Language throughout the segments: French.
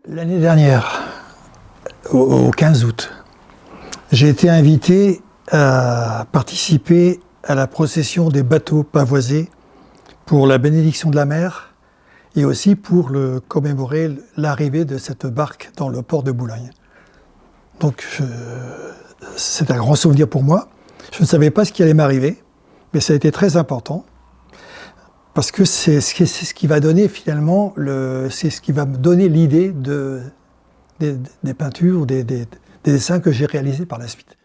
L'année dernière, au 15 août, j'ai été invité à participer à la procession des bateaux pavoisés pour la bénédiction de la mer et aussi pour commémorer l'arrivée de cette barque dans le port de Boulogne. Donc c'est un grand souvenir pour moi. Je ne savais pas ce qui allait m'arriver, mais ça a été très important parce que c'est ce qui va donner finalement, c'est ce qui va me donner l'idée des peintures, des dessins que j'ai réalisés par la suite.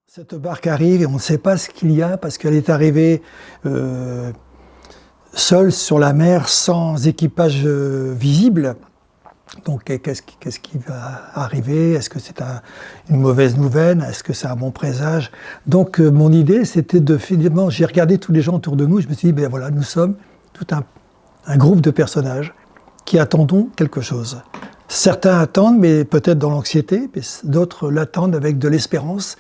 Cette barque arrive et on ne sait pas ce qu'il y a parce qu'elle est arrivée seule sur la mer sans équipage visible. Donc qu'est-ce qui va arriver? Est-ce que c'est une mauvaise nouvelle? Est-ce que c'est un bon présage? Donc mon idée c'était finalement, j'ai regardé tous les gens autour de nous, je me suis dit, ben voilà, nous sommes tout un groupe de personnages qui attendons quelque chose. Certains attendent, mais peut-être dans l'anxiété, d'autres l'attendent avec de l'espérance,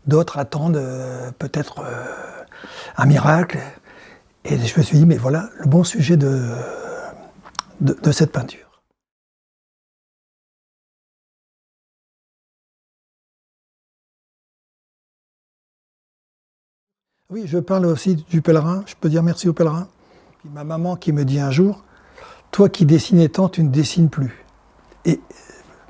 d'autres attendent peut-être un miracle. Et je me suis dit, mais voilà le bon sujet de cette peinture. Oui, je parle aussi du pèlerin, je peux dire merci au pèlerin. Puis ma maman qui me dit un jour, toi qui dessinais tant, tu ne dessines plus. Et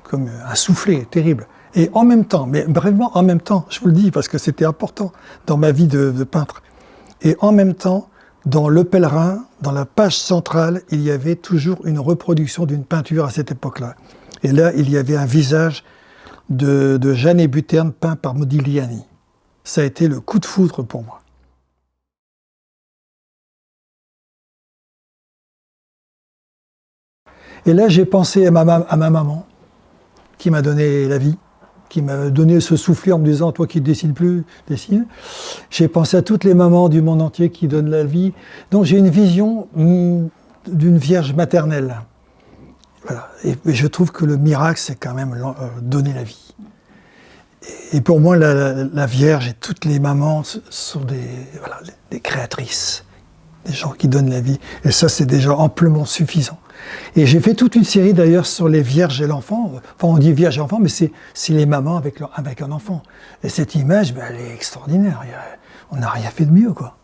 comme un soufflet terrible. Et en même temps, mais vraiment en même temps, je vous le dis parce que c'était important dans ma vie de peintre. Et en même temps, dans Le Pèlerin, dans la page centrale, il y avait toujours une reproduction d'une peinture à cette époque-là. Et là, il y avait un visage de Jeanne Hébuterne peint par Modigliani. Ça a été le coup de foudre pour moi. Et là, j'ai pensé à ma maman, qui m'a donné la vie, qui m'a donné ce soufflet en me disant « toi qui ne dessines plus, dessine ». J'ai pensé à toutes les mamans du monde entier qui donnent la vie. Donc j'ai une vision d'une vierge maternelle. Voilà. Et je trouve que le miracle, c'est quand même donner la vie. Et pour moi, la Vierge et toutes les mamans sont des créatrices, des gens qui donnent la vie. Et ça, c'est déjà amplement suffisant. Et j'ai fait toute une série d'ailleurs sur les vierges et l'enfant. Enfin, on dit vierge et enfant, mais c'est les mamans avec un enfant. Et cette image, ben, elle est extraordinaire. On n'a rien fait de mieux, quoi.